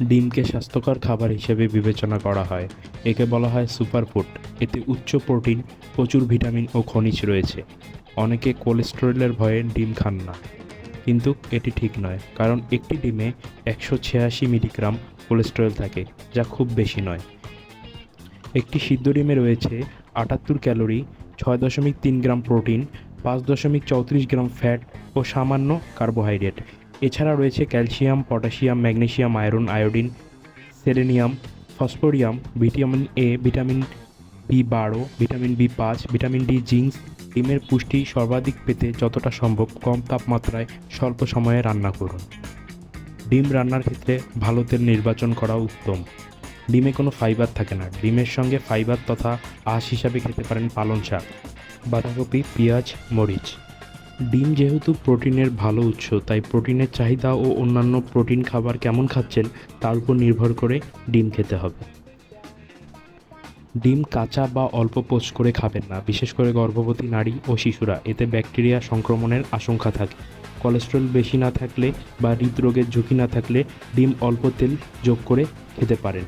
ডিমকে স্বাস্থ্যকর খাবার হিসেবে বিবেচনা করা হয়। একে বলা হয় সুপারফুড। এতে উচ্চ প্রোটিন, প্রচুর ভিটামিন ও খনিজ রয়েছে। অনেকে কোলেস্টেরলের ভয়ে ডিম খান না, কিন্তু এটি ঠিক নয়, কারণ একটি ডিমে 186 মিলিগ্রাম কোলেস্টেরল থাকে, যা খুব বেশি নয়। একটি সিদ্ধ ডিমে রয়েছে 78 calorie, 6.3 gram protein, 5.34 gram fat ও সামান্য কার্বোহাইড্রেট। এছাড়া রয়েছে calcium, potassium, magnesium, iron, iodine, selenium, phosphorus, vitamin A, vitamin বি12, vitamin B five, vitamin D, zinc. ডিমের পুষ্টি সর্বাধিক পেতে যতটা সম্ভব কম তাপমাত্রায় স্বল্প সময়ে রান্না করুন। ডিম রান্নার ক্ষেত্রে ভালো তেল নির্বাচন করা উত্তম। ডিমে কোনো ফাইবার থাকে না। ডিমের সঙ্গে ফাইবার তথা আঁশ হিসাবে খেতে পারেন পালং শাক, বাঁধাকপি, পেঁয়াজ, মরিচ। ডিম যেহেতু প্রোটিনের ভালো উৎস, তাই প্রোটিনের চাহিদা ও অন্যান্য প্রোটিন খাবার কেমন খাচ্ছেন তার উপর নির্ভর করে ডিম খেতে হবে। ডিম কাঁচা বা অল্প পোস্ট করে খাবেন না, বিশেষ করে গর্ভবতী নারী ও শিশুরা। এতে ব্যাকটেরিয়া সংক্রমণের আশঙ্কা থাকে। কোলেস্টেরল বেশি না থাকলে বা হৃদরোগের ঝুঁকি না থাকলে ডিম অল্প তেল যোগ করে খেতে পারেন।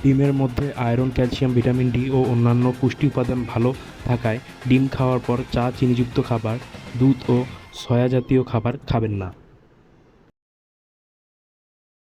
ডিমের মধ্যে আয়রন, ক্যালসিয়াম, ভিটামিন ডি ও অন্যান্য পুষ্টি উপাদান ভালো থাকায় ডিম খাওয়ার পর চা, চিনিযুক্ত খাবার, দুধ ও সয়া জাতীয় খাবার খাবেন না।